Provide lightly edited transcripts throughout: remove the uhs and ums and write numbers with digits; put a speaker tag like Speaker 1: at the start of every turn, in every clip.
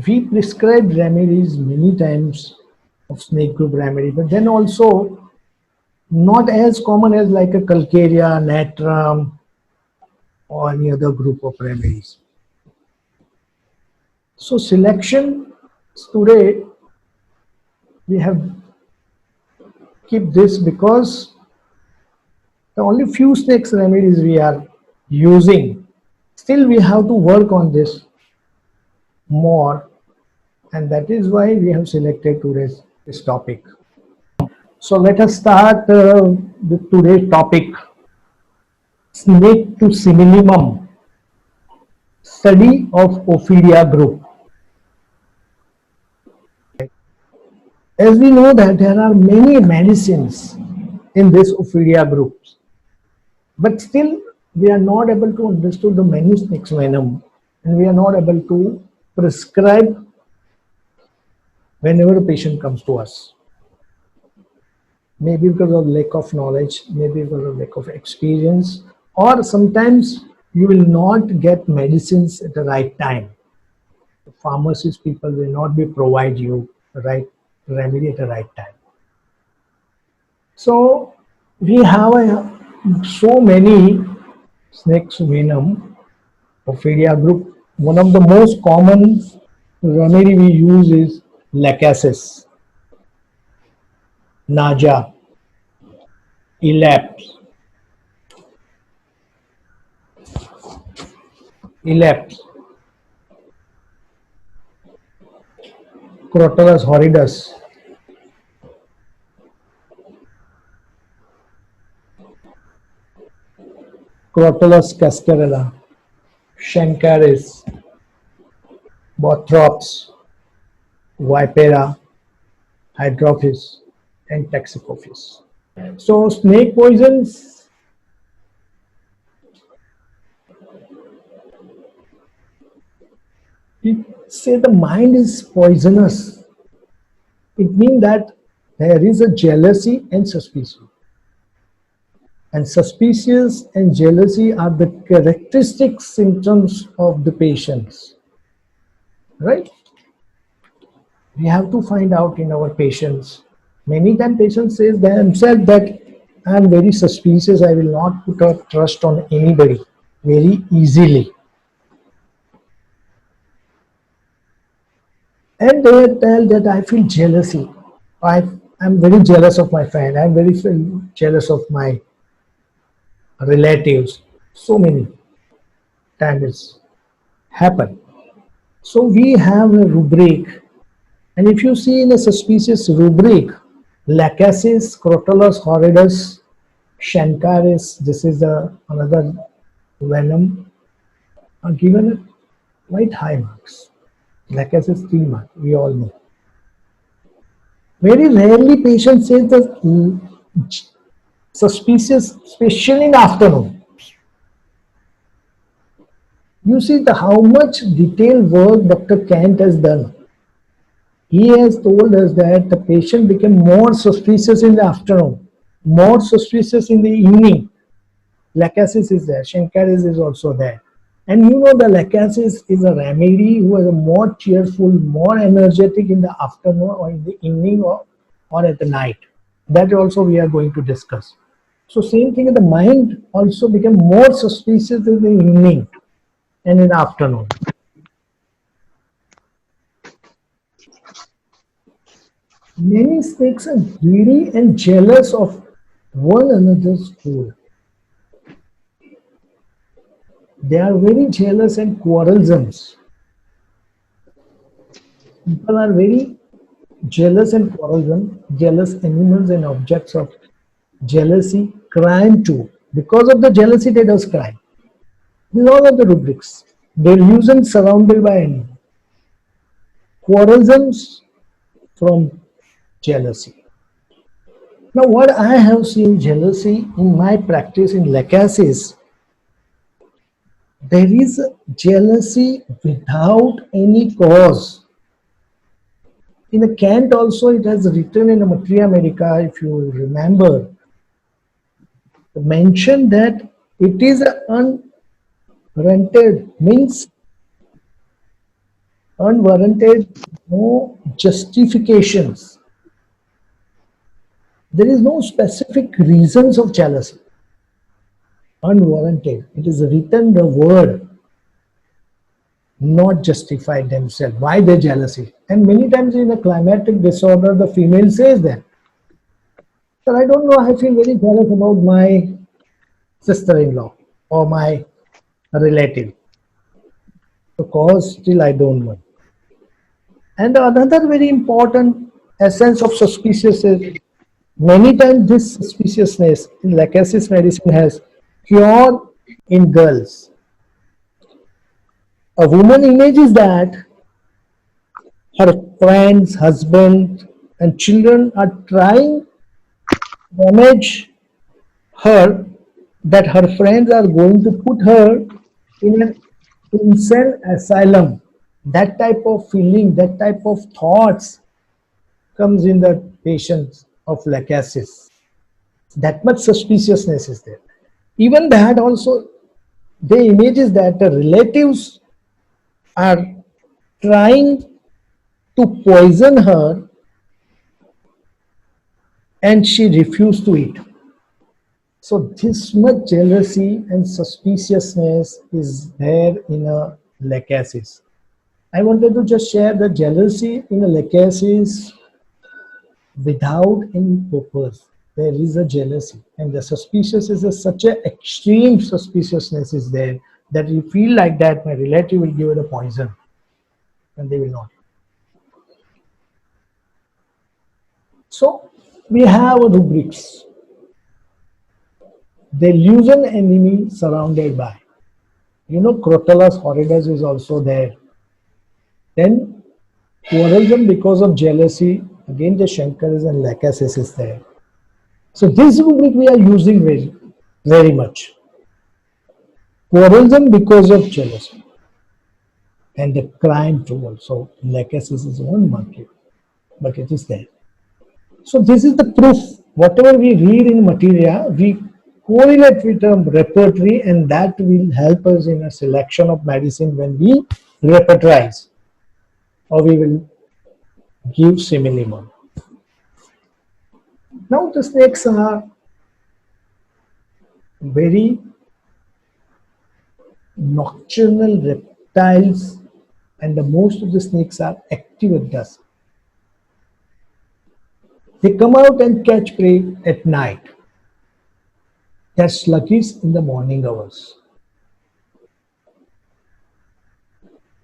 Speaker 1: we prescribe remedies many times of snake group remedy, but then also not as common as like a calcarea, natrum, or any other group of remedies. So selection today we have keep this because the only few snakes remedies we are using. Still we have to work on this more, and that is why we have selected today's this topic. So let us start with today's topic, snake to simillimum, study of Ophidia group. As we know that there are many medicines in this Ophidia groups, but still we are not able to understand the many snakes venom, and we are not able to prescribe whenever a patient comes to us. Maybe because of lack of knowledge, maybe because of lack of experience, or sometimes you will not get medicines at the right time. The pharmacist people will not be provide you the right remedy at the right time. So we have so many snakes venom, Ophidia group. One of the most common remedy we use is lachesis, naja, elaps, elaps, Crotalus horridus, Crotalus cascarella, Shankaris, Bothrops, Vipera, Hydrophis, and Taxicophis. So snake poisons, we say the mind is poisonous. It means that there is a jealousy and suspicion. And suspicious and jealousy are the characteristic symptoms of the patients, right? We have to find out in our patients. Many times patients say themselves that I am very suspicious, I will not put a trust on anybody very easily. And they tell that I feel jealousy. I'm very jealous of my friend, I'm very jealous of my relatives. So many times it's happen. So we have a rubric, and if you see in a suspicious rubric, Lachesis, Crotalus horridus, Shankaris, this is another venom, are given quite high marks. Lachesis 3 marks, we all know. Very rarely patients say that suspicious, especially in afternoon. You see how much detailed work Dr. Kant has done. He has told us that the patient became more suspicious in the afternoon, more suspicious in the evening. Lachesis is there, Shankaris is also there. And you know the lachesis is a remedy who is more cheerful, more energetic in the afternoon or in the evening or at the night. That also we are going to discuss. So same thing, the mind also became more suspicious in the evening and in the afternoon. Many snakes are greedy and jealous of one another's food. They are very jealous and quarrelsome. People are very jealous and quarrelsome, jealous animals and objects of jealousy, crime too. Because of the jealousy, they does crime. These are all of the rubrics. Delusion surrounded by envy. Quarrelsome from jealousy. Now, what I have seen jealousy in my practice in lachesis, there is jealousy without any cause. In the Kant also, it has written in a Materia Medica, if you remember, mentioned that it is unrented, means unwarranted, no justifications. There is no specific reasons of jealousy. Unwarranted. It is written the word, not justify themselves. Why they jealousy? And many times in a climatic disorder, the female says that, "Sir, I don't know, I feel very jealous about my sister-in-law or my relative. The cause still I don't know." And another very important essence of suspicious is many times this suspiciousness in Lacaze's medicine has cure in girls. A woman images that her friends, husband, and children are trying to damage her, that her friends are going to put her in an insane asylum. That type of feeling, that type of thoughts comes in the patients of Lacasis. That much suspiciousness is there. Even that also, the images that the relatives are trying to poison her and she refused to eat. So this much jealousy and suspiciousness is there in a Lacasis. I wanted to just share the jealousy in a Lacasis without any purpose. There is a jealousy, and the suspicious is such a extreme suspiciousness is there that you feel like that my relative will give it a poison, and they will not. So we have a rubrics. The illusion enemy surrounded by. Crotalus horridus is also there. Then quarrelsome because of jealousy. Again, the Shankaras and Lacasis is there. So this rubric we are using very, very much. Quarrelsome because of jealousy. And the crime too also. Lacasis is one market, but it is there. So this is the proof. Whatever we read in materia, we correlate with a repertory, and that will help us in a selection of medicine when we repertorize, or we will give simile. Now the snakes are very nocturnal reptiles, and the most of the snakes are active at dusk. They come out and catch prey at night. They're sluggish in the morning hours.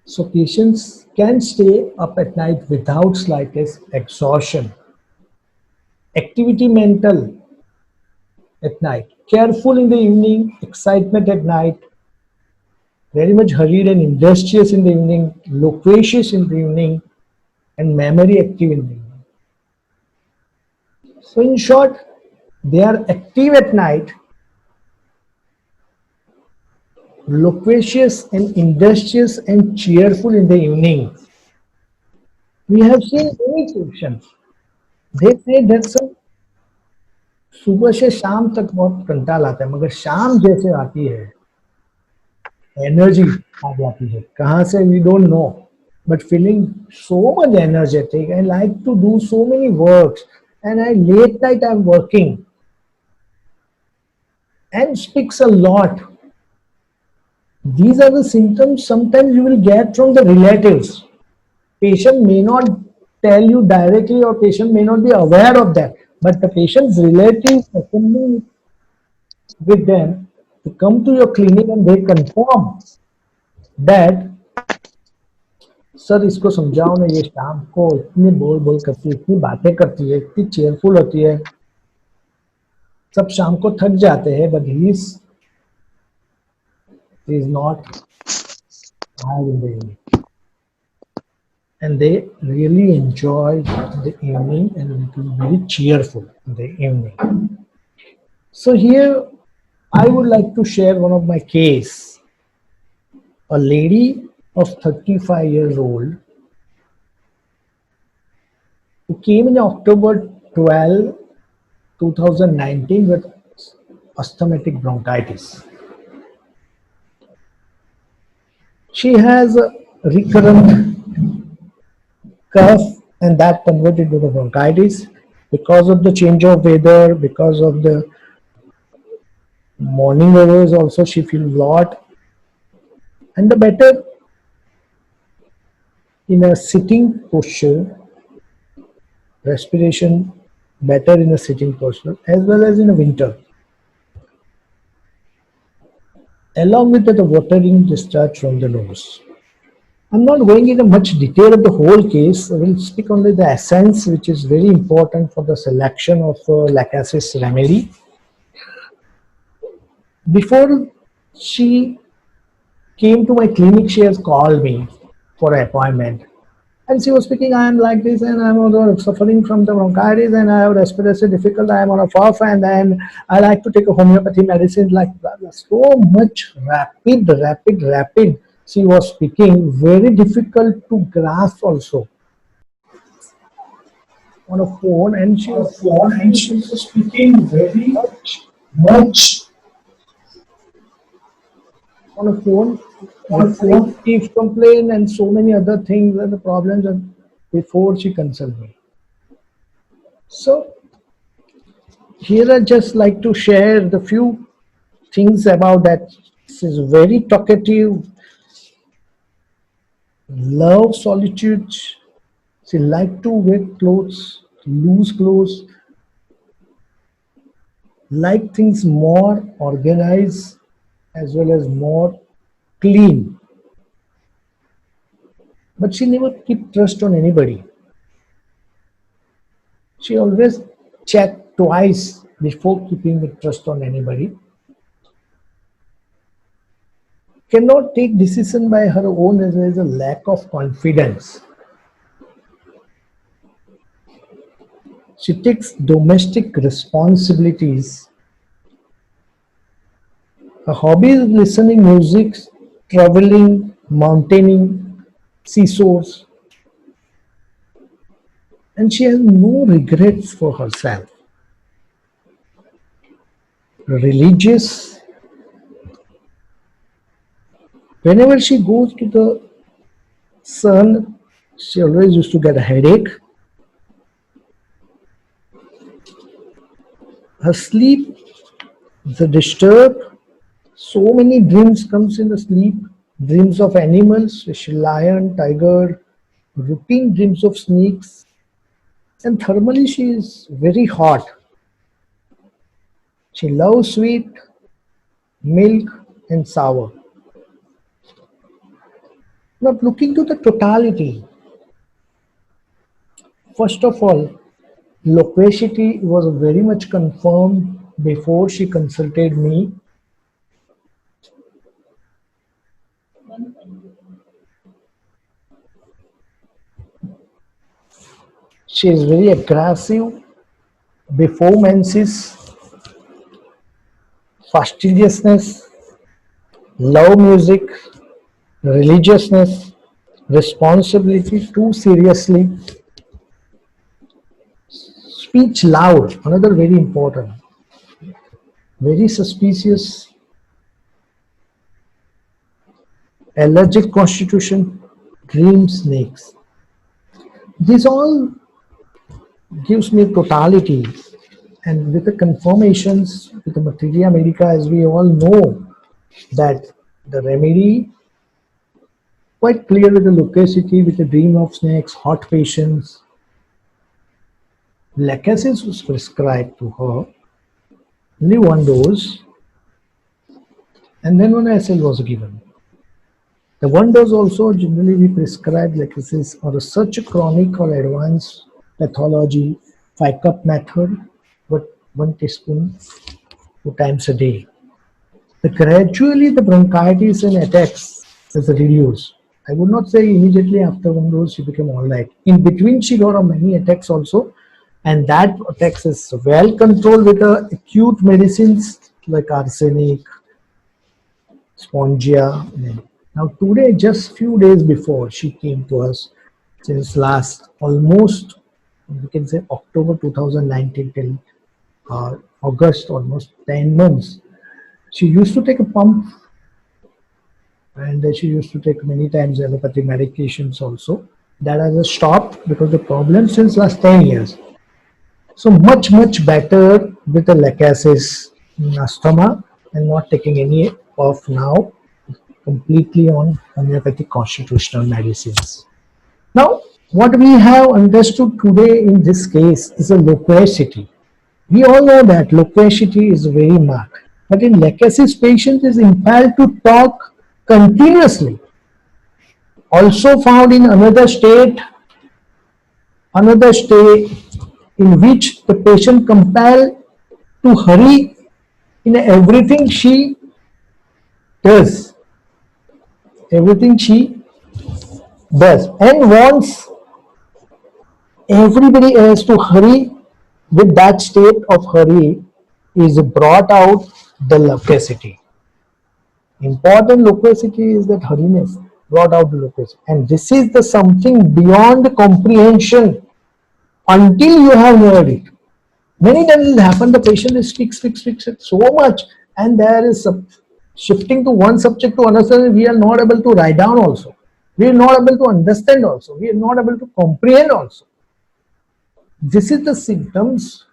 Speaker 1: So patients can stay up at night without slightest exhaustion. Activity mental at night. Careful in the evening, excitement at night. Very much hurried and industrious in the evening, loquacious in the evening, and memory active in the evening. So in short, they are active at night, loquacious and industrious and cheerful in the evening. We have seen many patients. They say that sir, सुबह से शाम तक बहुत कंटाल आता है, मगर शाम जैसे आती है एनर्जी आ जाती है, कहाँ से we don't know, but feeling so much energetic. I like to do so many works, and I late night I'm working, and speaks a lot. These are the symptoms sometimes you will get from the relatives. Patient may not tell you directly, or patient may not be aware of that, but the patient's relatives accompany with them to come to your clinic, and they confirm that sir इसको समझाओ ना, ये शाम को इतनी बोल बोल करती है, इतनी बातें करती है, इतनी चेयरफुल होती है, सब शाम को थक जाते हैं, but he is not high in the evening, and they really enjoy the evening, and it is very cheerful in the evening. So here I would like to share one of my case. A lady of 35 years old who came in October 12, 2019 with asthmatic bronchitis. She has a recurrent cough, and that converted to the bronchitis because of the change of weather, because of the morning hours also she feels a lot. And the better in a sitting posture, respiration better in a sitting posture as well as in a winter. Along with that, the watering discharge from the nose. I'm not going into much detail of the whole case. I will speak only the essence, which is very important for the selection of Lacasis remedy. Before she came to my clinic, she has called me for an appointment. And she was speaking, I am like this, and I'm also suffering from the bronchitis, and I have respiratory difficult. I am on a cough, and then I like to take a homeopathy medicine. Like so much rapid. She was speaking, very difficult to grasp also on a phone, and she was speaking very much on a phone. If complain and so many other things and the problems and before she consult me. So here I just like to share the few things about that. This is very talkative, love solitude. She like to wear clothes, loose clothes, like things more organized as well as more clean. But she never keep trust on anybody. She always check twice before keeping the trust on anybody. Cannot take decision by her own as there is a lack of confidence. She takes domestic responsibilities. Her hobby is listening music, traveling, mountaining, seesaws, and she has no regrets for herself. Religious, whenever she goes to the sun, she always used to get a headache. Her sleep is disturbed. So many dreams comes in the sleep. Dreams of animals, especially lion, tiger, routine dreams of snakes. And thermally, she is very hot. She loves sweet, milk, and sour. Not looking to the totality. First of all, loquacity was very much confirmed before she consulted me. She is very aggressive before menses, fastidiousness, love music, religiousness, responsibility too seriously, speech loud, another very important, very suspicious, allergic constitution, dream snakes. This all gives me totality, and with the confirmations with the materia medica, as we all know that the remedy quite clear with the loquacity, with the dream of snakes, hot patients. Lacasis was prescribed to her, only one dose, and then one SL was given. The one dose also generally we prescribe Lacasis or such a chronic or advanced pathology, 5-cup method, but 1 teaspoon 2 times a day. Gradually the bronchitis and attacks is reduced. I would not say immediately after one dose she became all right. In between she got many attacks also, and that attacks is well controlled with the acute medicines like arsenic, spongia. Now today, just few days before she came to us, since last almost we can say October 2019 till August, almost 10 months. She used to take a pump, and she used to take many times allopathy medications also. That has stopped because the problem since last 10 years. So much better with the lacasis asthma and not taking any of now, completely on homeopathic constitutional medicines. Now, what we have understood today in this case is a loquacity. We all know that loquacity is very marked, but in lacasis, patient is impelled to talk continuously. Also found in another state in which the patient compelled to hurry in does, everything she does, and wants everybody else to hurry. With that state of hurry is brought out the loquacity. Important loquacity is that hurriness brought out the loquacity, and this is the something beyond comprehension until you have heard it. Many times it happens the patient speaks so much, and there is shifting to one subject to another. We are not able to write down also. We are not able to understand also. We are not able to comprehend also. This is the symptoms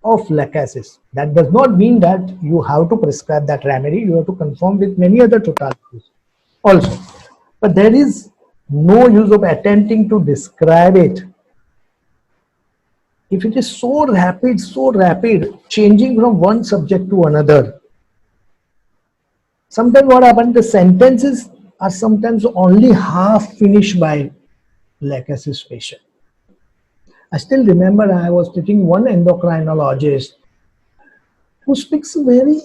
Speaker 1: of lacasis. That does not mean that you have to prescribe that remedy. You have to confirm with many other totalities also. But there is no use of attempting to describe it. If it is so rapid, changing from one subject to another, sometimes what happens, the sentences are sometimes only half finished by lacasis patient. I still remember I was treating one endocrinologist who speaks very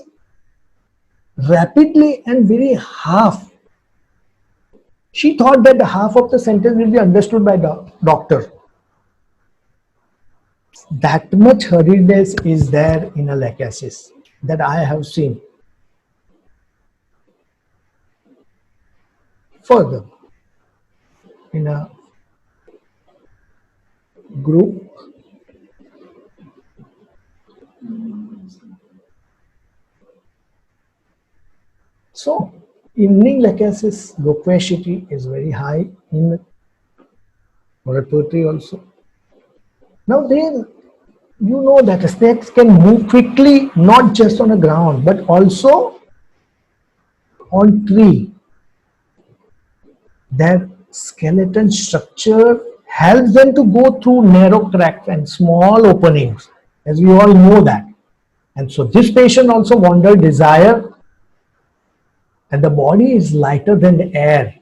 Speaker 1: rapidly and very half. She thought that the half of the sentence will be understood by the doctor. That much hurriedness is there in a lacasis that I have seen. Further, in a group, so evening lacasis loquacity is very high in repertory also. Now then, you know that snakes can move quickly, not just on the ground, but also on tree. Their skeleton structure helps them to go through narrow cracks and small openings, as we all know that. And so this patient also wandered desire, and the body is lighter than the air.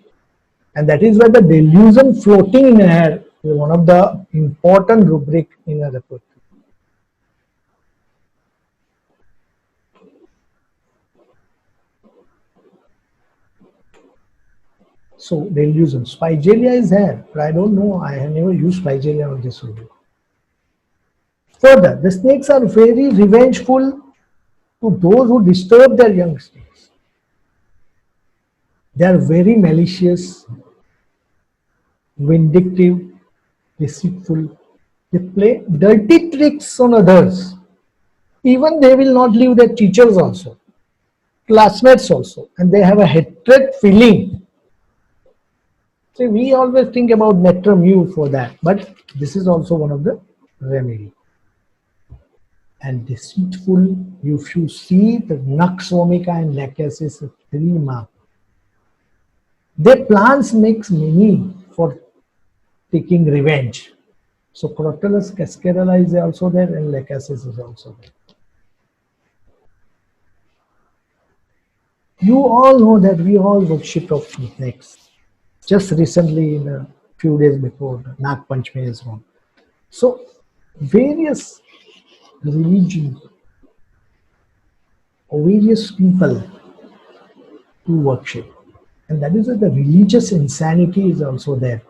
Speaker 1: And that is why the delusion floating in air is one of the important rubric in a report. So delusion, Spigelia is there, but I don't know, I have never used Spigelia on this video. Further, the snakes are very revengeful to those who disturb their young snakes. They are very malicious, vindictive, deceitful. They play dirty tricks on others. Even they will not leave their teachers also, classmates also, and they have a hatred feeling. See, we always think about nectar mu for that, but this is also one of the remedy. And deceitful, if you see the Nux vomica and lacasis is 3 mark. Their plans makes many for taking revenge. So Crotalus cascarella is also there and lacasis is also there. You all know that we all worship of snakes. Just recently, in a few days before, Nag Panchami is on. So various religions or various people to worship. And that is why the religious insanity is also there.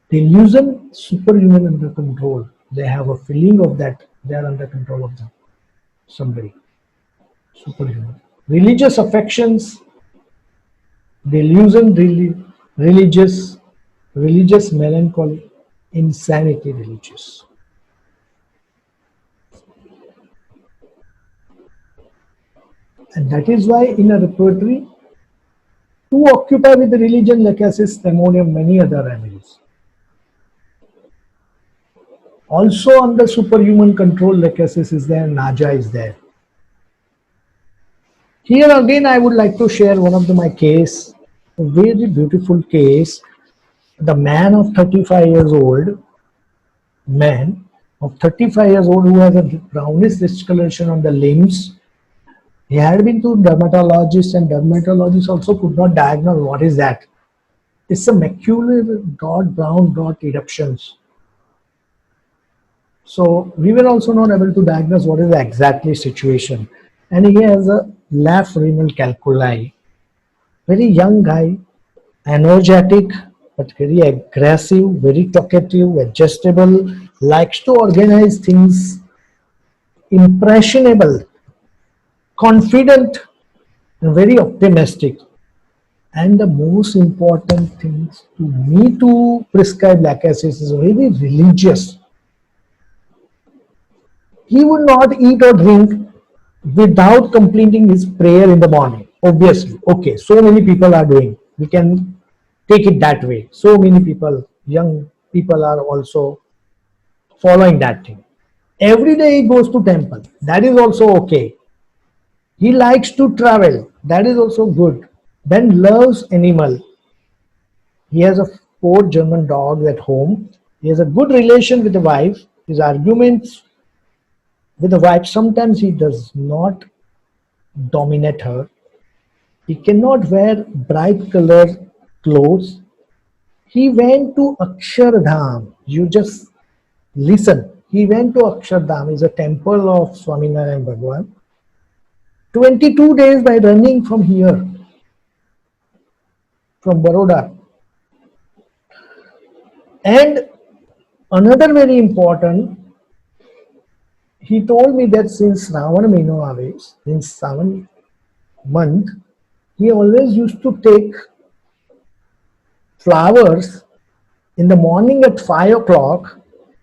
Speaker 1: Delusion, superhuman under control. They have a feeling of that they are under control of them. Somebody. Superhuman. Religious affections, delusion, religious melancholy, insanity religious. And that is why in a repertory, To occupy with the religion, lachesis, ammonium, many other remedies. Also under superhuman control, lachesis is there, Naja is there. Here again, I would like to share one of my case, a very beautiful case. The man of 35 years old, man of 35 years old who has a brownish discoloration on the limbs. He had been to dermatologist and dermatologist also could not diagnose what is that. It's a macular dot, brown dot eruptions. So we were also not able to diagnose what is the exactly situation. And he has a left renal calculi. Very young guy, energetic, but very aggressive, very talkative, adjustable, likes to organize things, impressionable, confident, and very optimistic. And the most important things to me to prescribe lachesis is very religious. He would not eat or drink without completing his prayer in the morning. Obviously, okay, so many people are doing. We can take it that way. So many people, young people are also following that thing. Every day he goes to temple. That is also okay. He likes to travel. That is also good. Then loves animal. He has a 4 German dogs at home. He has a good relation with the wife. His arguments with the wife, sometimes he does not dominate her. He cannot wear bright colored clothes. He went to Akshardham. You just listen. He went to Akshardham, is a temple of Swaminarayan Bhagwan. 22 days by running from here, from Baroda. And another very important, he told me that since Ravan Mino since 7 month, he always used to take flowers in the morning at 5 o'clock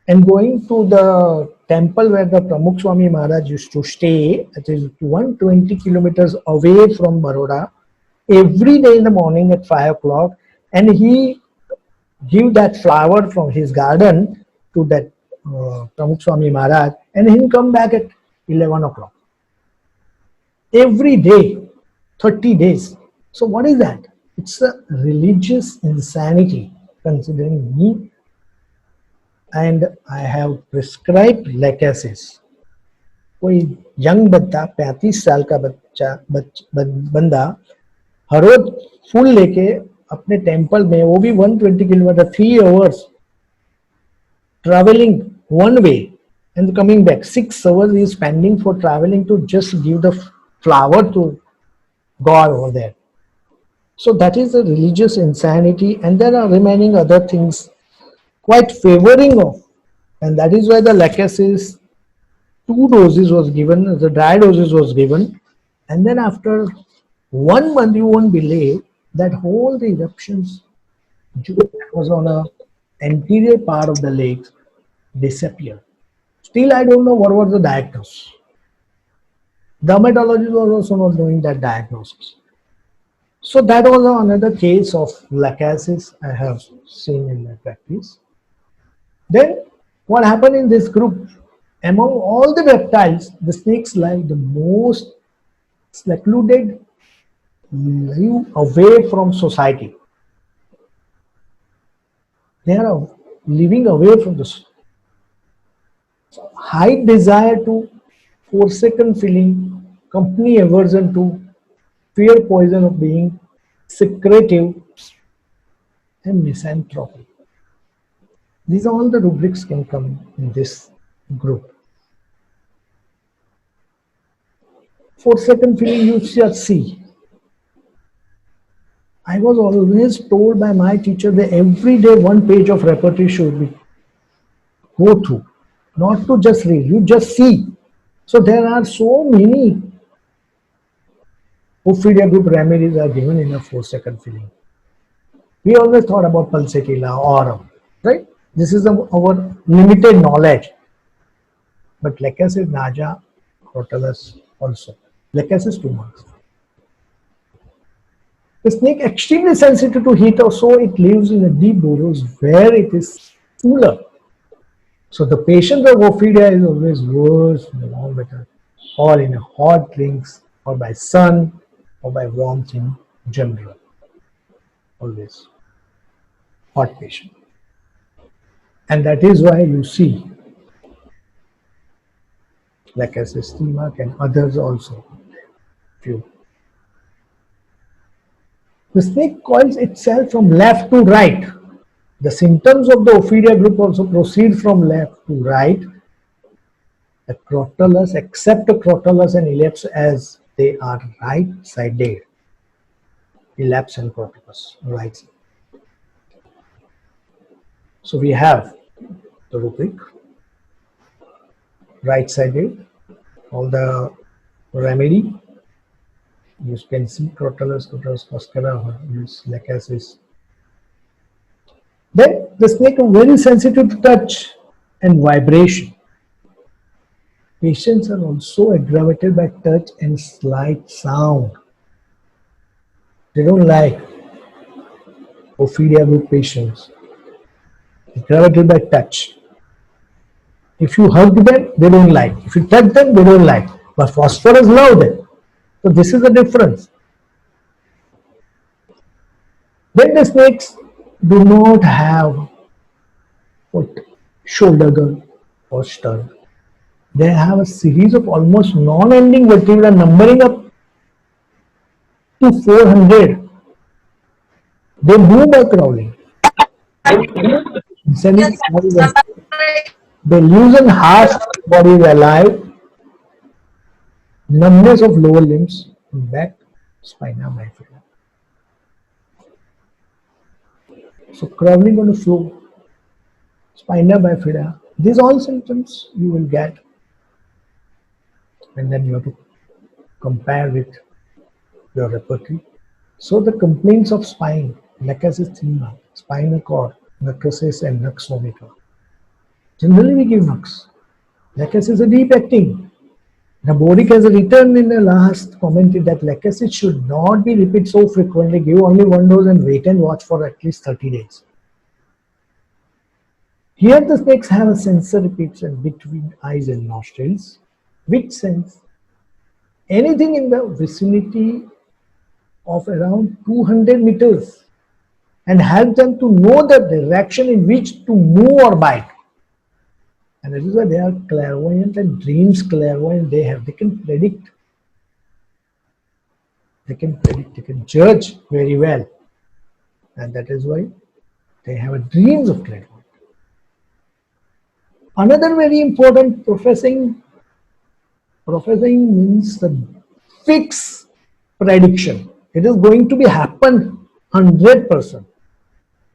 Speaker 1: and going to the temple where the Pramukh Swami Maharaj used to stay, it is 120 kilometers away from Baroda, every day in the morning at 5 o'clock, and he give that flower from his garden to that Pramukh Swami Maharaj, and he'll come back at 11 o'clock. Every day, 30 days. So what is that? It's a religious insanity considering me, and I have prescribed lachesis. कोई young बच्चा 35 साल का बंदा हर रोज फूल लेके अपने temple में, वो भी 120 kilometre, 3 hours traveling one way and coming back. 6 hours he is spending for traveling to just give the flower to God over there. So that is a religious insanity, and there are remaining other things quite favoring of, and that is why the lachesis 2 doses was given, the dry doses was given, and then after 1 month, you won't believe that whole the eruptions was on a anterior part of the legs disappeared. Still, I don't know what was the diagnosis. Dermatologist was also not doing that diagnosis. So that was another case of lachesis I have seen in my practice. Then what happened in this group? Among all the reptiles, the snakes live the most secluded, live away from society. They are living away from the high desire to forsaken feeling, company aversion to, fear poison of being, secretive, and misanthropy. These are all the rubrics can come in this group. Forsaken feeling, you shall see. I was always told by my teacher that every day 1 page of repertory should be go through, not to just read, you just see. So there are so many Ophidia group remedies are given in a 4-second feeling. We always thought about pulsatilla, aurum, right? This is our limited knowledge. But lachesis, Naja, Crotalus also. Lachesis 2 marks. The snake extremely sensitive to heat, or so it lives in a deep burrows where it is cooler. So the patient of ophidia is always worse in the warm weather, or in a hot drinks, or by sun, or by warmth in general. Always hot patient. And that is why you see like as Stimac and others also. Few. The snake coils itself from left to right. The symptoms of the Ophidia group also proceed from left to right. The Crotalus, except the Crotalus and Ellipse, as they are right-sided. Ellipse and Crotalus, right side. So we have the rubric, right-sided, all the remedy. You can see Crotalus, Crotalus muscula, use lachesis. Then the snake is very sensitive to touch and vibration. Patients are also aggravated by touch and slight sound. They don't like Ophidia group patients. Aggravated by touch. If you hug them, they don't like. If you touch them, they don't like. But phosphorus love them. So this is the difference. Then the snakes do not have foot, shoulder girdle, or stern. They have a series of almost non-ending vertebrae numbering up to 400. They move by crawling. They loosen half body alive, numbness of lower limbs, back, spina bifida. So crawling on the floor, spina bifida, these all symptoms you will get, and then you have to compare with your repertory. So the complaints of spine, lachesis thema, spinal cord, necrosis and nux vomica. Generally we give nux. Lachesis is a deep acting. Now Boric has written in the last commented that lachesis should not be repeated so frequently. Give only one dose and wait and watch for at least 30 days. Here the snakes have a sensor repeats and between eyes and nostrils, which sense anything in the vicinity of around 200 meters and help them to know the direction in which to move or bite. And that is why they are clairvoyant and dreams clairvoyant. They can predict. They can judge very well. And that is why they have a dreams of clairvoyant. Another very important professing means the fixed prediction. It is going to be happen 100%.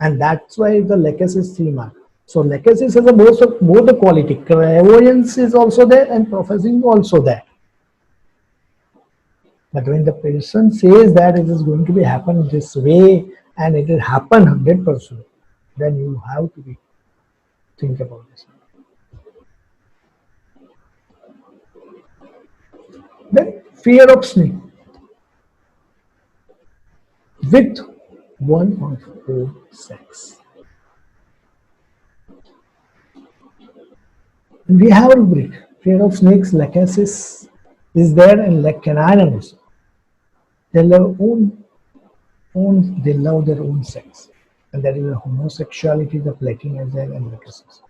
Speaker 1: And that's why the lachesis thema. So lachesis has a both the quality. Clairvoyance is also there and professing also there. But when the person says that it is going to be happen this way and it will happen 100%, then you have to think about this. Then fear of snake with one or four sex. We have a rubric. Fear of snakes, lachesis is there, and canine also. They love they love their own sex, and that is the homosexuality, the plating as well, and lachesis.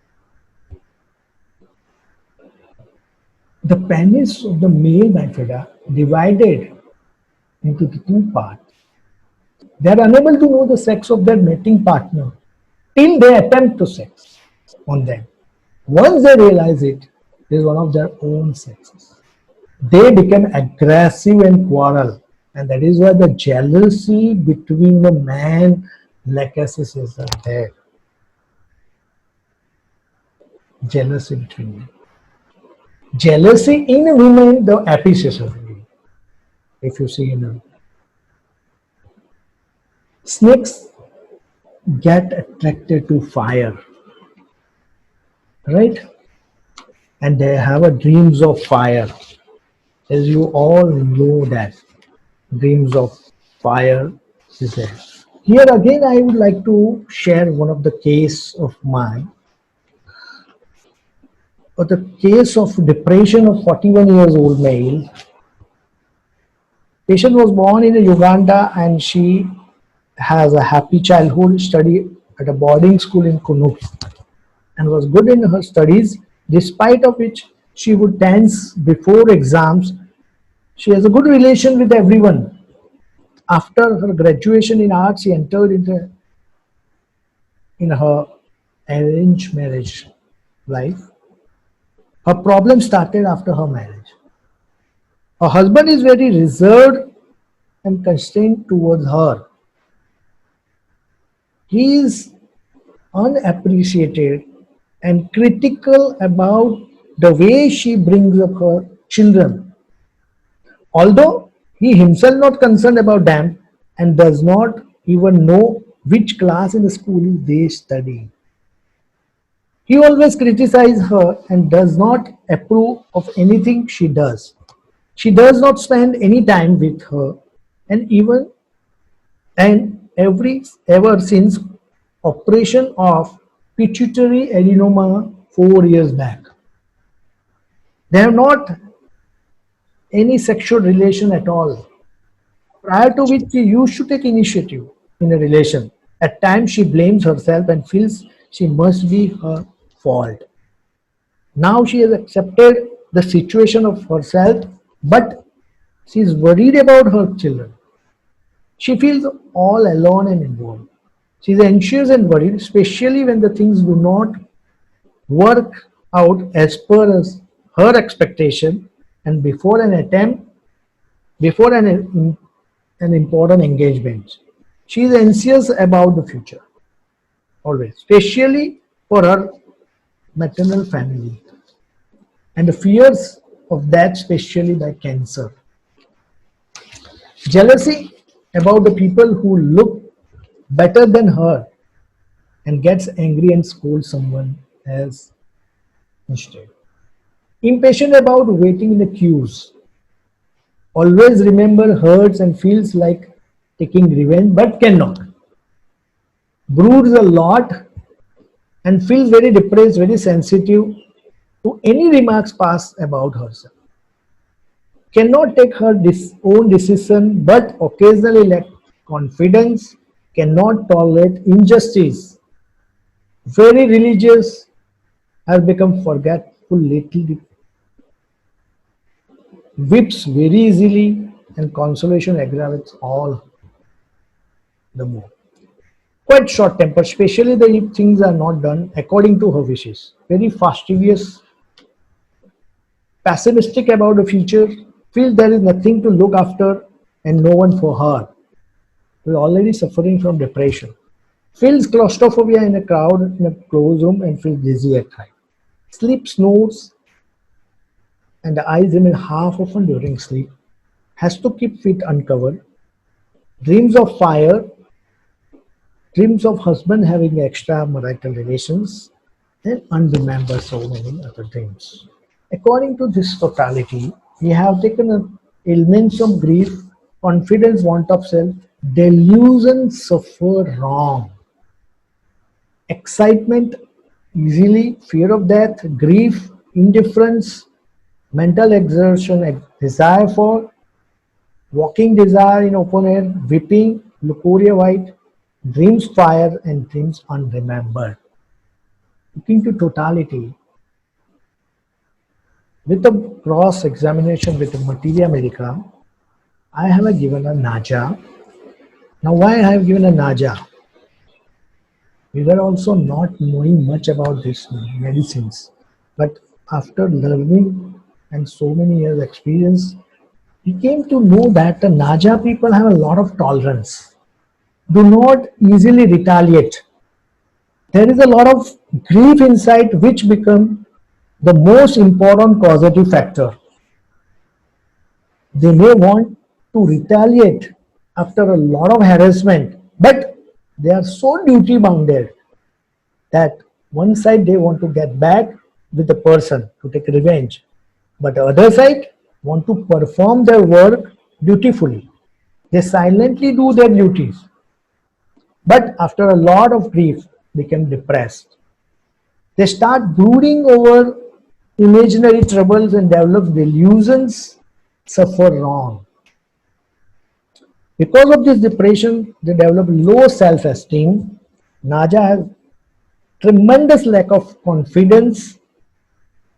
Speaker 1: The penis of the male bifida divided into the two parts. They are unable to know the sex of their mating partner till they attempt to sex on them. Once they realize it is one of their own sexes, they become aggressive and quarrel, and that is why the jealousy between the man lachesis is there. Jealousy between them. Jealousy in women, the appreciation. If you see in a snakes get attracted to fire, right? And they have a dreams of fire. As you all know that dreams of fire is there. Here again, I would like to share one of the case of mine, or the case of depression of 41 years old male. Patient was born in Uganda and she has a happy childhood, studied at a boarding school in Kunu and was good in her studies, despite of which she would tense before exams. She has a good relation with everyone. After her graduation in arts, she entered into in her arranged marriage life. Her problem started after her marriage. Her husband is very reserved and constrained towards her. He is unappreciated and critical about the way she brings up her children. Although he himself not concerned about them and does not even know which class in the school they study. He always criticizes her and does not approve of anything she does. She does not spend any time with her, and even and every ever since operation of pituitary adenoma 4 years back. They have not any sexual relation at all. Prior to which she used to take initiative in a relation. At times she blames herself and feels she must be her fault. Now she has accepted the situation of herself, but she is worried about her children. She feels all alone and involved. She is anxious and worried, especially when the things do not work out as per her expectation and before an important engagement. She is anxious about the future, always, especially for her maternal family and the fears of that, especially by cancer. Jealousy about the people who look better than her and gets angry and scolds someone else instead. Impatient about waiting in the queues. Always remember hurts and feels like taking revenge but cannot. Broods a lot and feels very depressed, very sensitive to any remarks passed about herself. Cannot take her own decision but occasionally lack confidence, cannot tolerate injustice. Very religious, has become forgetful lately, weeps very easily, and consolation aggravates all the more. Quite short tempered, especially if things are not done according to her wishes. Very fastidious, pessimistic about the future, feels there is nothing to look after and no one for her. Is already suffering from depression. Feels claustrophobia in a crowd in a closed room and feels dizzy at times. Sleep snores and the eyes remain half open during sleep. Has to keep feet uncovered. Dreams of fire. Dreams of husband having extramarital relations and unremember so many other dreams. According to this totality, we have taken elements of grief, confidence, want of self, delusion, suffer wrong, excitement, easily, fear of death, grief, indifference, mental exertion, desire for, walking desire in open air, weeping, leucorrhea white, dreams fire, and dreams unremembered. Looking to totality, with a cross examination with the materia medica, I have given a NAJA. Now, why I have given a NAJA? We were also not knowing much about these medicines, but after learning and so many years experience, we came to know that the NAJA people have a lot of tolerance, do not easily retaliate. There is a lot of grief inside which become the most important causative factor. They may want to retaliate after a lot of harassment, but they are so duty bounded that one side they want to get back with the person to take revenge, but the other side want to perform their work dutifully. They silently do their duties but after a lot of grief, become depressed. They start brooding over imaginary troubles and develop delusions, suffer wrong. Because of this depression, they develop low self-esteem. Naja has tremendous lack of confidence.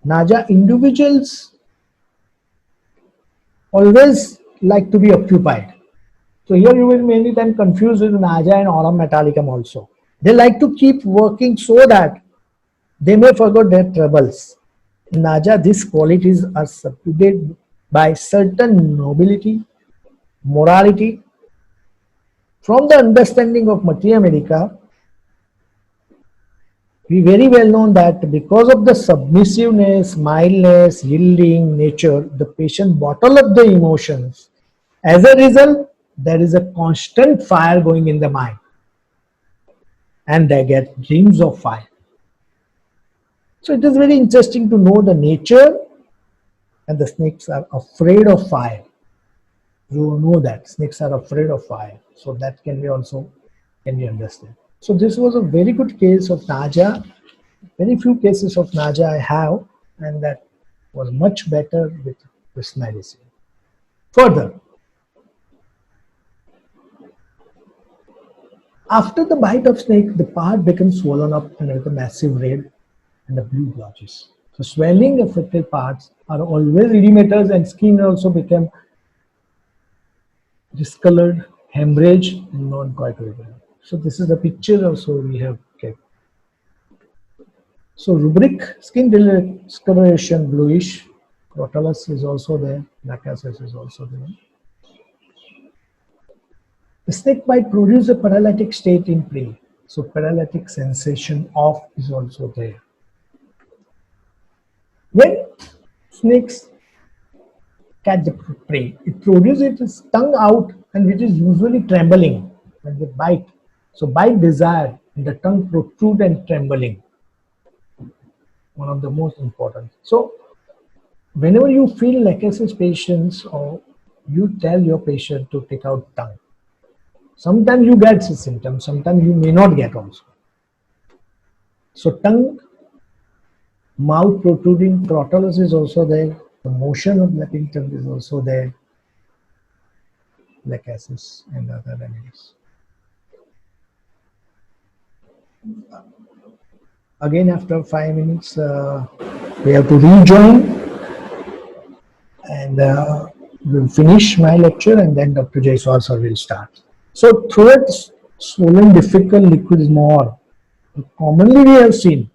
Speaker 1: Naja individuals always like to be occupied. So here you will many times confuse with Naja and Aurum Metallicum also. They like to keep working so that they may forget their troubles. In Naja, these qualities are subdued by certain nobility, morality. From the understanding of Matia Medica, we very well know that because of the submissiveness, mildness, yielding nature, the patient bottle up the emotions. As a result, there is a constant fire going in the mind, and they get dreams of fire. So it is very interesting to know the nature, and the snakes are afraid of fire. You know that snakes are afraid of fire, so that can be also can be understood. So this was a very good case of Naja. Very few cases of Naja I have, and that was much better with this medicine. Further, after the bite of snake, the part becomes swollen up and with a massive red and the blue blotches. So swelling affected parts are always edematous, and skin also become discolored, hemorrhage, and not quite regular. So this is the picture also we have kept. So rubric skin discoloration bluish, crotalus is also there, lachesis is also there. The snake bite produces a paralytic state in prey. So paralytic sensation of is also there. When snakes catch the prey, it produces its tongue out, and it is usually trembling when they bite. So bite desire and the tongue protrude and trembling. One of the most important. So whenever you feel lachesis patients, or you tell your patient to take out tongue. Sometimes you get symptoms, sometimes you may not get also. So tongue, mouth protruding, crotalus is also there. The motion of lapping tongue is also there. Lachesis and other remedies. Again, after 5 minutes, we have to rejoin, and we'll finish my lecture, and then Dr. Jaiswal sir will start. So throat swollen, difficult, liquid is more. Commonly we have seen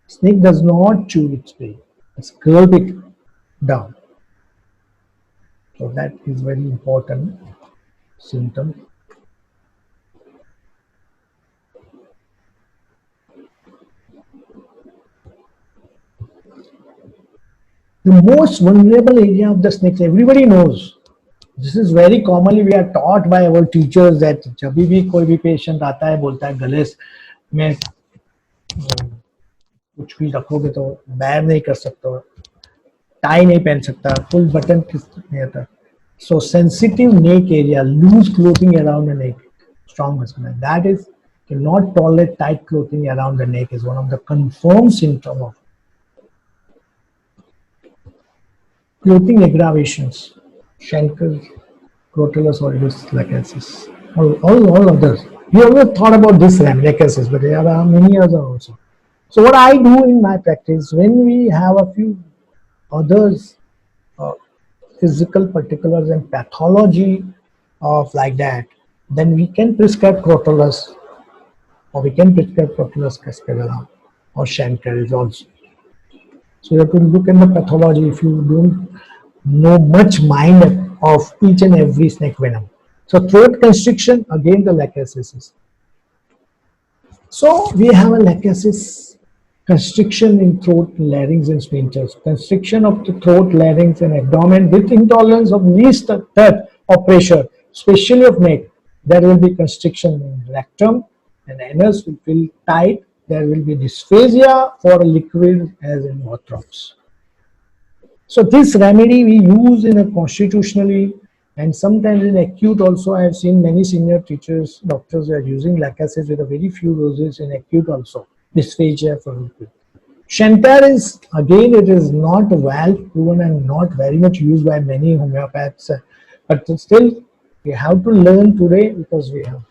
Speaker 1: snake does not chew its prey, it's curl it down. So that is very important symptom. The most vulnerable area of the snakes, everybody knows. This is very commonly we are taught by our teachers that जब भी कोई भी patient आता है बोलता है गले में कुछ भी रखोगे तो बैर नहीं कर सकते, टाई नहीं पहन सकता, फुल बटन नहीं आता. So sensitive neck area, loose clothing around the neck, strong muscle. That is cannot tolerate tight clothing around the neck is one of the confirmed symptom of clothing aggravations, Schenker, crotalus oridus lachesis, all others. We always thought about this lachesis, but there are many others also. So what I do in my practice, when we have a few others, physical particulars and pathology of like that, then we can prescribe crotalus, or we can prescribe crotalus cascavella, or Schenker is also. So you have to look at the pathology if you don't know much mind of each and every snake venom. So throat constriction, again the lachesis. So we have a lachesis constriction in throat, larynx and sphincters. Constriction of the throat, larynx and abdomen with intolerance of least touch or pressure, especially of neck. There will be constriction in rectum, and anus will feel tight. There will be dysphagia for a liquid as in orthrops. So this remedy we use in a constitutionally And sometimes in acute also, I have seen many senior teachers, doctors are using lac-acid with a very few doses in acute also. Dysphagia for acute. Shantar is, again, it is not well proven and not very much used by many homeopaths, but still we have to learn today because we have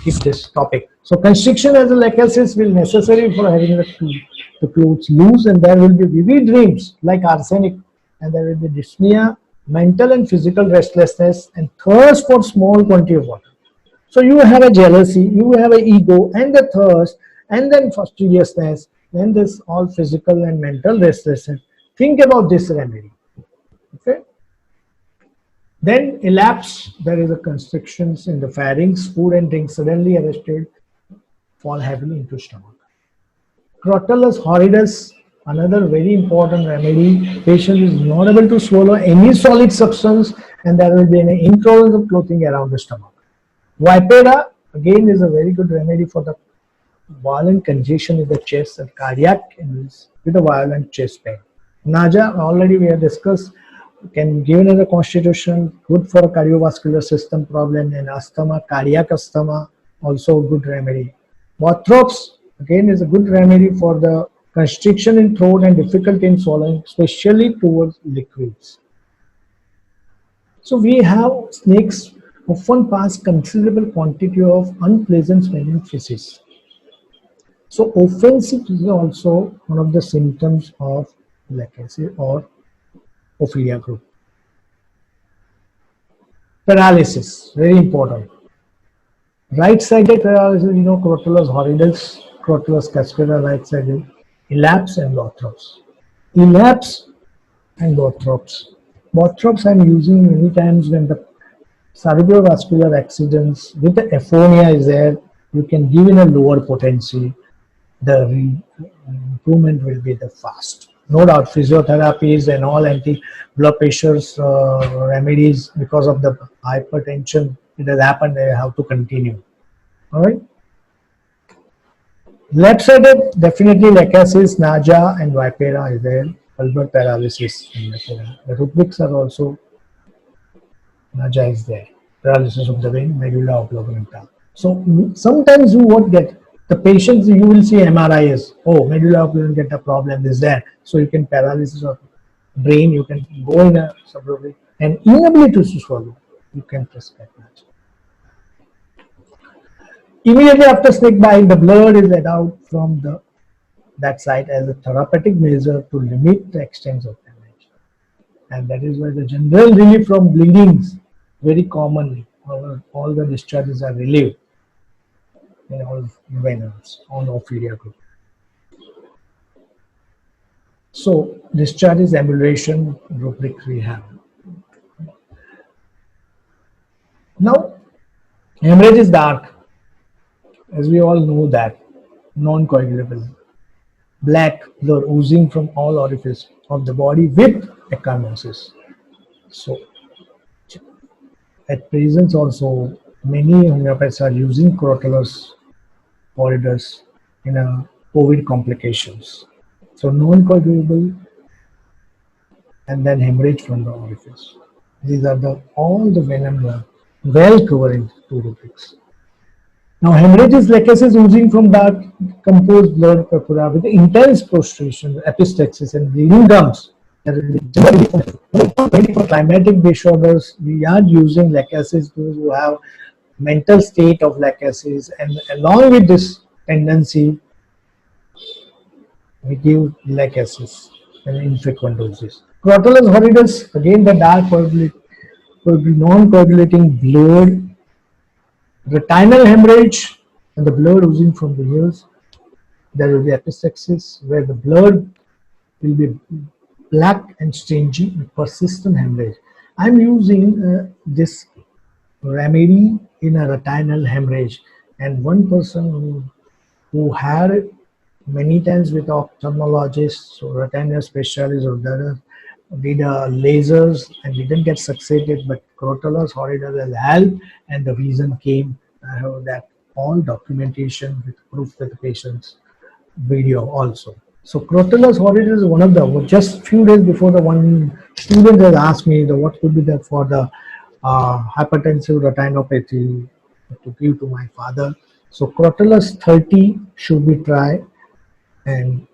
Speaker 1: keep this topic. So constriction as a lachesis will necessary for having the clothes loose, and there will be vivid dreams like arsenic, and there will be dyspnea, mental and physical restlessness, and thirst for small quantity of water. So you have a jealousy, you have an ego, and the thirst, and then fastidiousness, then this all physical and mental restlessness. Think about this remedy. Okay. Then elapse, there is a constrictions in the pharynx, food and drink suddenly arrested, fall heavily into stomach. Crotalus horridus, another very important remedy. Patient is not able to swallow any solid substance, and there will be an intolerance of clothing around the stomach. Vipera, again, is a very good remedy for the violent congestion in the chest and cardiac illness with a violent chest pain. Naja, already we have discussed, can given as a constitution, good for a cardiovascular system problem and asthma, cardiac asthma, also a good remedy. Bothrops, again, is a good remedy for the constriction in throat and difficulty in swallowing, especially towards liquids. So we have snakes often pass considerable quantity of unpleasant smelling feces. So offensive is also one of the symptoms of leprosy or ophelia group. Paralysis, very important. Right-sided paralysis, Crotalus horridus, Crotalus caspera, right-sided, elapse and Bothrops. Elapse and Bothrops. Bothrops I'm using many times when the cerebrovascular accidents with the aphonia is there. You can give in a lower potency. The improvement will be the fast. No doubt, physiotherapies and all anti-blood pressures remedies because of the hypertension, it has happened, they have to continue. All right. Left-sided, definitely lachesis, naja, and vipera is there. Bulbar paralysis and vipera. The rubrics are also, naja is there. Paralysis of the vein, medulla oblongata. So sometimes you won't get the patients, you will see MRIs. Oh, medulla oblongata problem is there. So you can paralysis of brain, you can go in a subrubate and inability to swallow. You can prescribe that. Immediately after snake bite, the blood is let out from that site as a therapeutic measure to limit the extent of damage. And that is why the general relief from bleedings, very commonly, all the discharges are relieved in all venoms on ophelia group. So discharge is ambulation, rubric we have. Now, hemorrhage is dark, as we all know that, non-coagulable. Black blood oozing from all orifices of the body with ecchymosis. So, at present also, many homeopaths are using Crotalus horridus in a COVID complications. So, non-coagulable and then hemorrhage from the orifice. These are all the venom well covered in two rubrics. Now, hemorrhage is lachesis oozing from dark composed blood purpura with intense prostration, epistaxis, and bleeding gums. For climatic disorders, we are using lachesis, those who have mental state of lachesis, and along with this tendency, we give lachesis in infrequent doses. Crotalus horridus, again the dark non-coagulating blood, retinal hemorrhage, and the blood oozing from the ears. There will be epistaxis where the blood will be black and stingy with persistent hemorrhage. I'm using this remedy in a retinal hemorrhage, and one person who had many times with ophthalmologists or retinal specialists or the did lasers and didn't get succeeded, but Crotalus horridus has helped, and the reason came. I have that all documentation with proof with the patient's video also. So Crotalus horridus is one of the, just few days before, the one student has asked me what could be the for the hypertensive retinopathy to give to my father. So Crotalus 30 should be tried, and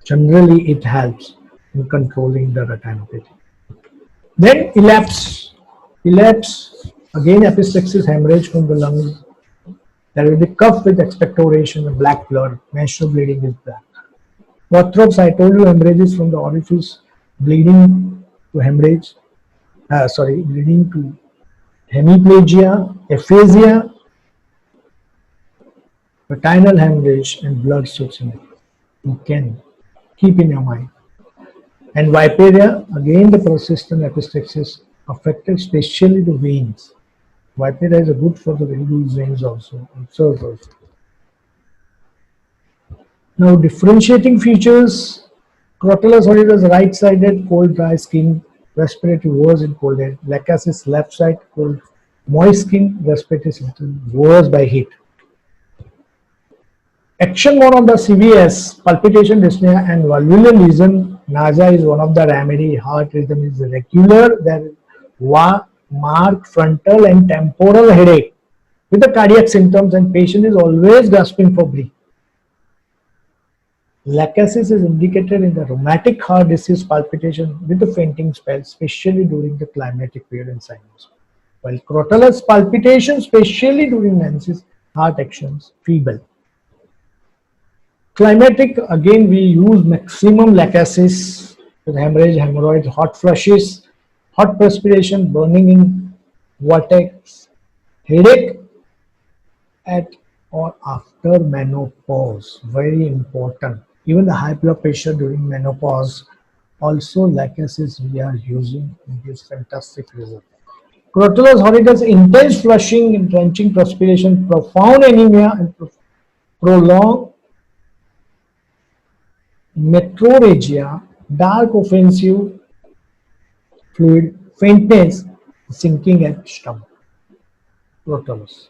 Speaker 1: generally it helps in controlling the retinopathy. Then elapse again epistaxis hemorrhage from the lungs. There will be cough with expectoration and black blood. Menstrual bleeding is black. Bothrops, I told you, hemorrhages from the orifice, bleeding to hemorrhage. Bleeding to hemiplegia, aphasia, retinal hemorrhage, and blood sourcing. You can keep in your mind. And viparia, again the persistent epistaxis affected especially the veins. Viparia is good for the varicose veins also, observed also. Now differentiating features, Crotalus horridus right-sided, cold, dry skin, respiratory worse in cold air. Lachesis left side, cold, moist skin, respiratory symptoms worse by heat. Action mode of the CVS, palpitation, dyspnea, and valvular lesion. Nausea is one of the remedy. Heart rhythm is regular. There is marked frontal and temporal headache with the cardiac symptoms, and patient is always gasping for breath. Lachesis is indicated in the rheumatic heart disease palpitation with the fainting spell, especially during the climatic period and sinus. While Crotalus palpitation, especially during menses, heart actions, feeble. Climatic, again we use maximum lachesis with hemorrhage, hemorrhoids, hot flushes, hot perspiration, burning in vortex, headache at or after menopause. Very important. Even the high blood pressure during menopause, also lachesis we are using in this fantastic result. Crotalus horridus, intense flushing, drenching perspiration, profound anemia, and prolonged metrorrhagia, dark offensive fluid, faintness, sinking at stomach. Crotalus.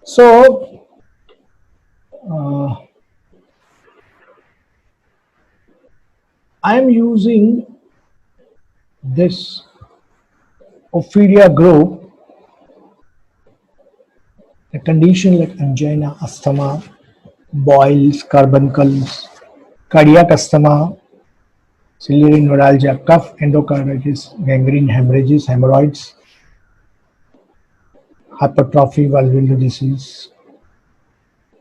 Speaker 1: So, I am using this Ophidia group, a condition like angina, asthma, boils, carbuncles, cardiac asthma, ciliary neuralgia, cough, endocarditis, gangrene, hemorrhages, hemorrhoids, hypertrophy, valvular disease,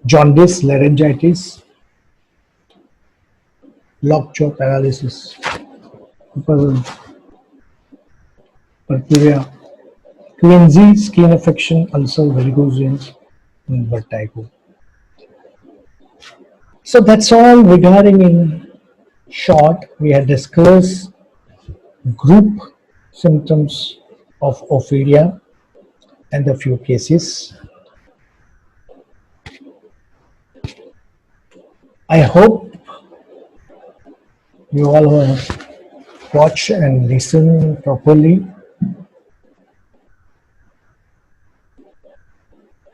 Speaker 1: jaundice, laryngitis, lockjaw paralysis, purpura, quinsy, skin affection, ulcer, varicose veins, and vertigo. So that's all regarding in short. We had discussed group symptoms of ophidia and a few cases. I hope you all watch and listen properly.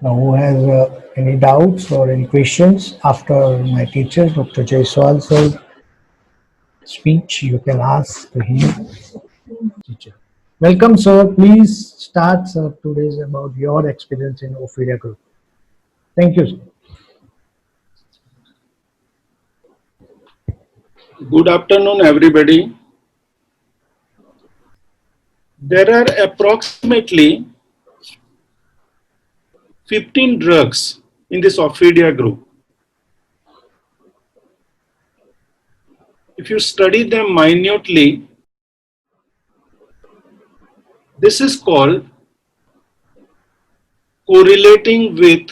Speaker 1: Now, who has any doubts or any questions after my teacher, Dr. Jaiswal sir, speech, you can ask to him. Teacher. Welcome, sir. Please start, sir, today's about your experience in Ophidia group. Thank you, sir.
Speaker 2: Good afternoon, everybody. There are approximately 15 drugs in this Ophidia group. If you study them minutely, this is called correlating with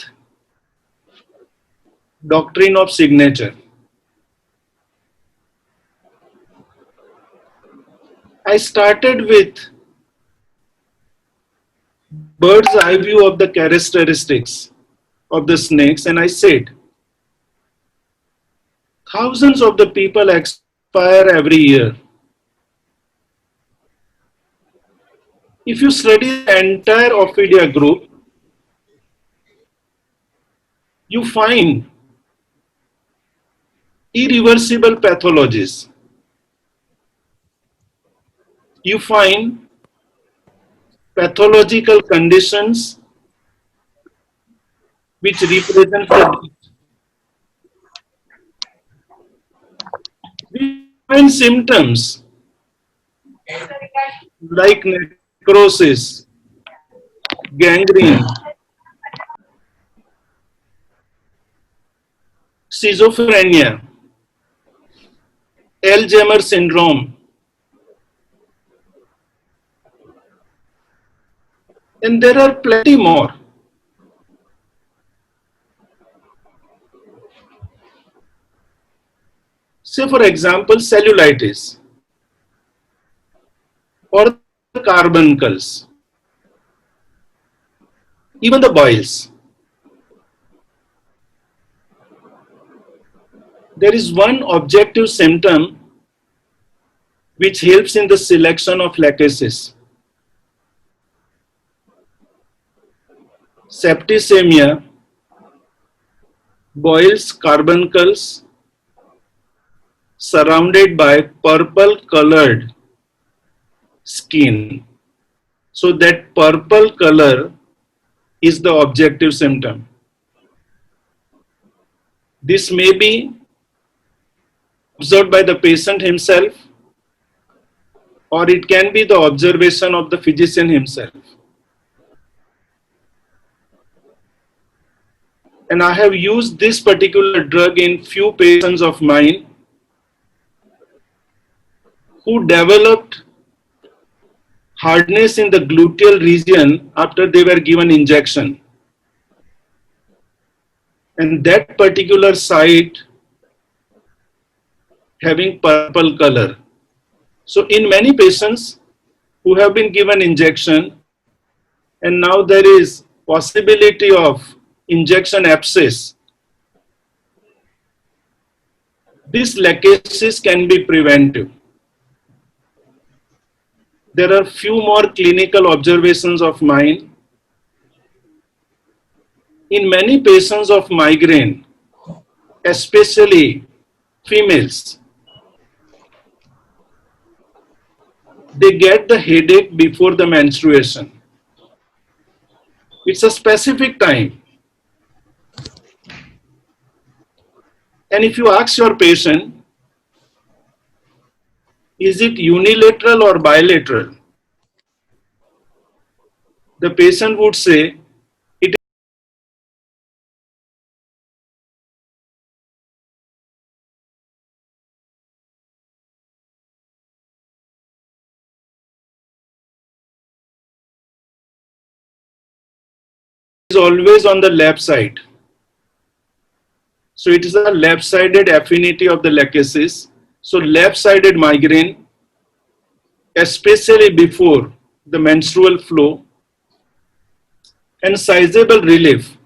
Speaker 2: doctrine of signature. I started with bird's eye view of the characteristics of the snakes, and I said, thousands of the people expire every year. If you study the entire Ophidia group, you find irreversible pathologies. You find pathological conditions which represent the we find symptoms like necrosis, gangrene, schizophrenia, Alzheimer's syndrome, and there are plenty more. Say, for example, cellulitis or carbuncles, even the boils. There is one objective symptom which helps in the selection of lachesis. Septicemia, boils, carbuncles surrounded by purple colored skin. So that purple color is the objective symptom. This may be observed by the patient himself, or it can be the observation of the physician himself. And I have used this particular drug in few patients of mine who developed hardness in the gluteal region after they were given injection. And that particular site having purple color. So in many patients who have been given injection and now there is possibility of injection abscess, this lachesis can be prevented. There are few more clinical observations of mine. In many patients of migraine, especially females, they get the headache before the menstruation. It's a specific time. And if you ask your patient, is it unilateral or bilateral? The patient would say, it is always on the left side. So it is a left-sided affinity of the lachesis. So left-sided migraine, especially before the menstrual flow, and sizable relief,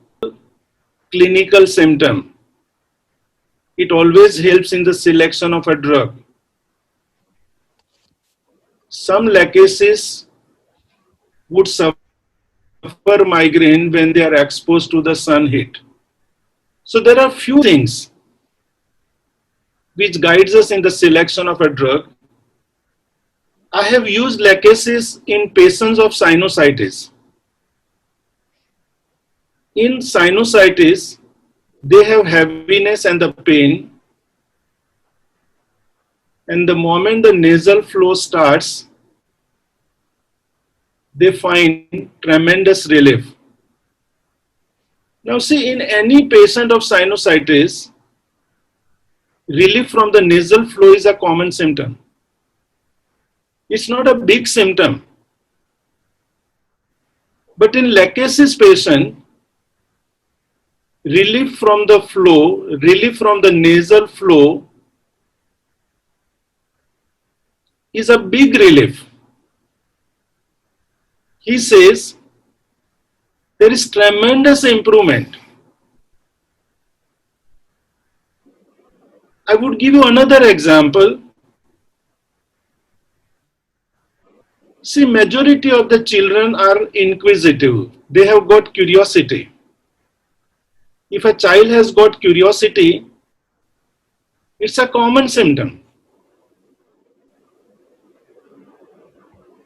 Speaker 2: clinical symptom. It always helps in the selection of a drug. Some lachesis would suffer migraine when they are exposed to the sun heat. So there are few things which guides us in the selection of a drug. I have used lachesis in patients of sinusitis. In sinusitis, they have heaviness and the pain, and the moment the nasal flow starts, they find tremendous relief. Now see, in any patient of sinusitis, relief from the nasal flow is a common symptom. It's not a big symptom. But in lachesis patient, relief from the flow, relief from the nasal flow is a big relief. He says there is tremendous improvement. I would give you another example. See, majority of the children are inquisitive. They have got curiosity. If a child has got curiosity, it's a common symptom.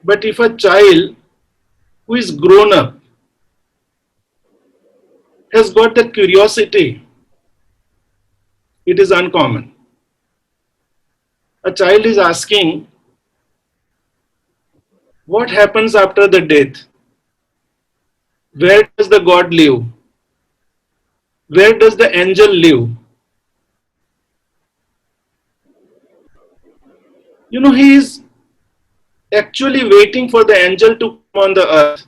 Speaker 2: But if a child who is grown up has got that curiosity. It is uncommon. A child is asking, what happens after the death? Where does the God live? Where does the angel live? He is actually waiting for the angel to come on the earth.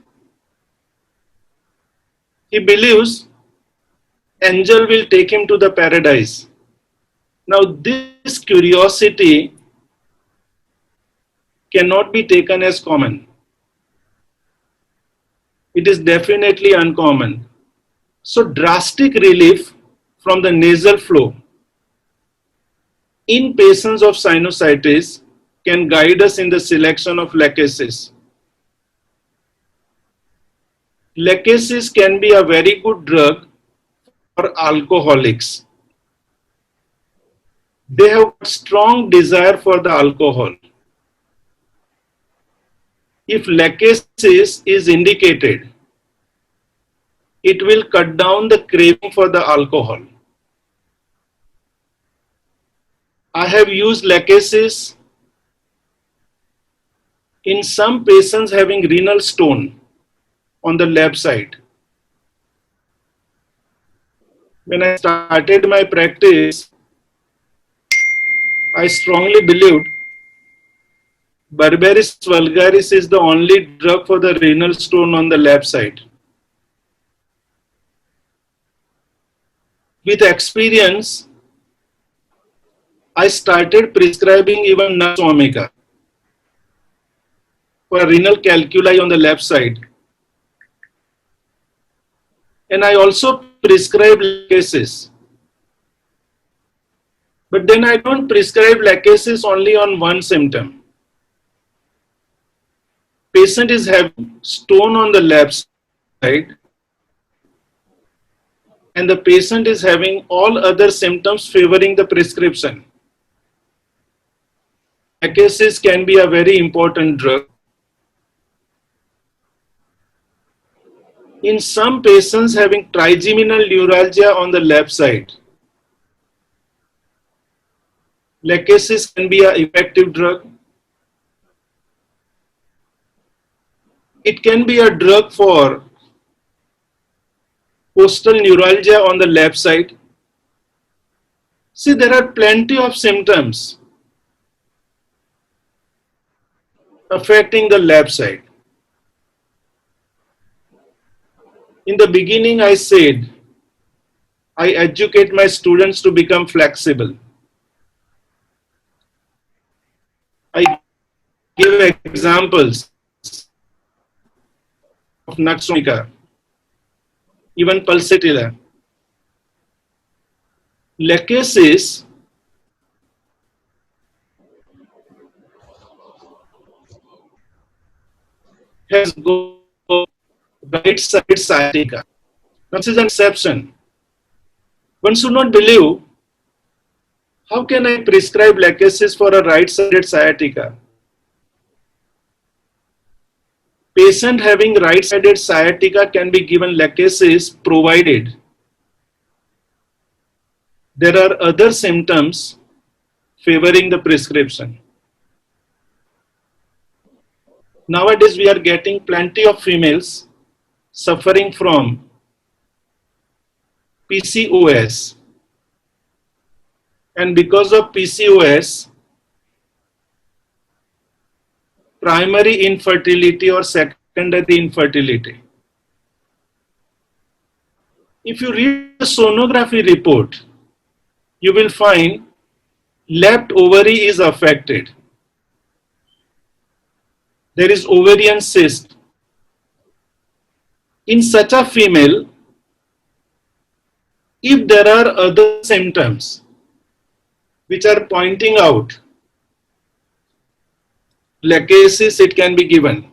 Speaker 2: He believes angel will take him to the paradise. Now this curiosity cannot be taken as common. It is definitely uncommon. So drastic relief from the nasal flow in patients of sinusitis can guide us in the selection of lachesis. Lachesis can be a very good drug for alcoholics. They have strong desire for the alcohol. If lachesis is indicated, it will cut down the craving for the alcohol. I have used lachesis in some patients having renal stone on the left side. When I started my practice, I strongly believed Berberis vulgaris is the only drug for the renal stone on the left side. With experience, I started prescribing even Nux Vomica for renal calculi on the left side. And I also prescribe lachesis. But then I don't prescribe lachesis only on one symptom. Patient is having stone on the left side and the patient is having all other symptoms favoring the prescription. Lachesis can be a very important drug. In some patients having trigeminal neuralgia on the left side, lachesis can be an effective drug. It can be a drug for coastal neuralgia on the left side. See, there are plenty of symptoms affecting the left side. In the beginning, I said, I educate my students to become flexible. I give examples of Nux Vomica, even pulsatilla. Lachesis has got right side sciatica. This is an exception. One should not believe, how can I prescribe lachesis for a right-sided sciatica? Patient having right-sided sciatica can be given lachesis provided there are other symptoms favoring the prescription. Nowadays, we are getting plenty of females suffering from PCOS. And because of PCOS, primary infertility or secondary infertility. If you read the sonography report, you will find left ovary is affected. There is ovarian cyst. In such a female, if there are other symptoms which are pointing out lachesis, it can be given.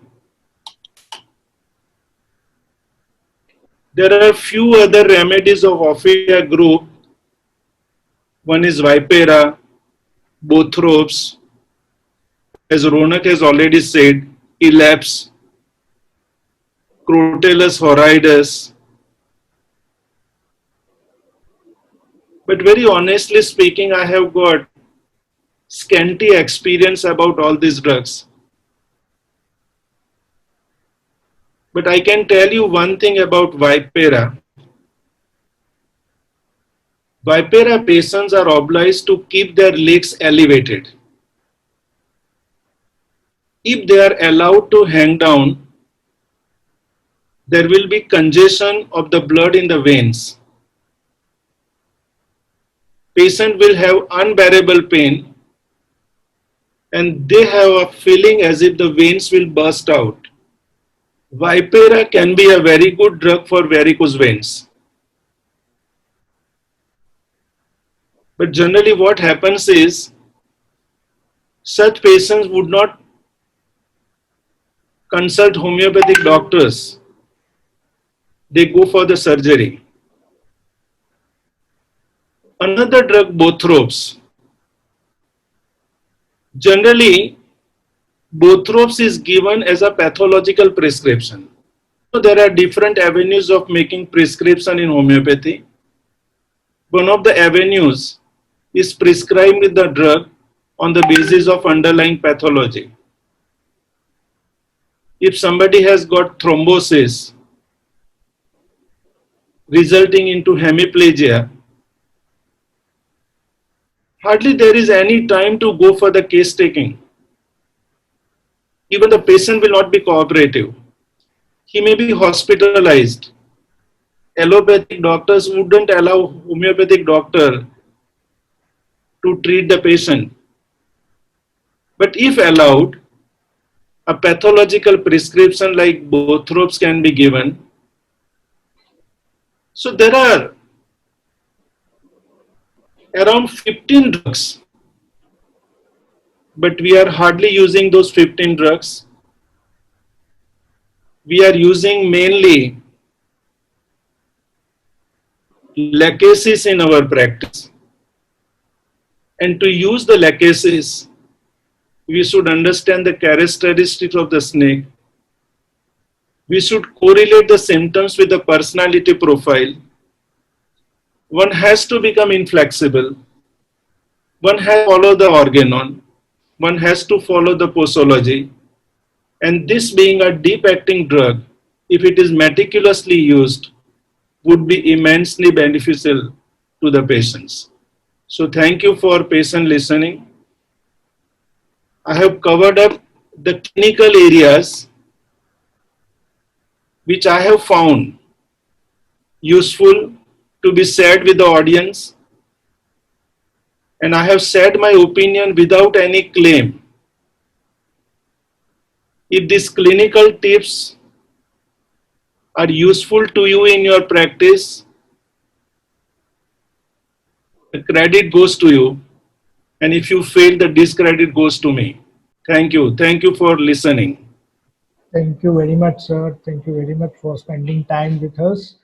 Speaker 2: There are few other remedies of Ophea group. One is Vipera, Bothrops, as Ronak has already said, Elaps. Crotalus horridus. But very honestly speaking, I have got scanty experience about all these drugs. But I can tell you one thing about Vipera. Vipera patients are obliged to keep their legs elevated. If they are allowed to hang down, there will be congestion of the blood in the veins. Patient will have unbearable pain and they have a feeling as if the veins will burst out. Vipera can be a very good drug for varicose veins. But generally what happens is such patients would not consult homeopathic doctors. They go for the surgery. Another drug, Bothrops. Generally, Bothrops is given as a pathological prescription. So there are different avenues of making prescription in homeopathy. One of the avenues is prescribing the drug on the basis of underlying pathology. If somebody has got thrombosis resulting into hemiplegia, hardly there is any time to go for the case taking. Even the patient will not be cooperative. He may be hospitalized. Allopathic doctors wouldn't allow homeopathic doctor to treat the patient. But if allowed, a pathological prescription like Bothrops can be given. So there are around 15 drugs, but we are hardly using those 15 drugs. We are using mainly lachesis in our practice. And to use the lachesis, we should understand the characteristics of the snake. We should correlate the symptoms with the personality profile. One has to become inflexible. One has to follow the organon. One has to follow the posology. And this being a deep acting drug, if it is meticulously used, would be immensely beneficial to the patients. So thank you for patient listening. I have covered up the clinical areas which I have found useful to be shared with the audience, and I have said my opinion without any claim. If these clinical tips are useful to you in your practice, the credit goes to you, and if you fail, the discredit goes to me. Thank you. Thank you for listening.
Speaker 1: Thank you very much, sir. Thank you very much for spending time with us.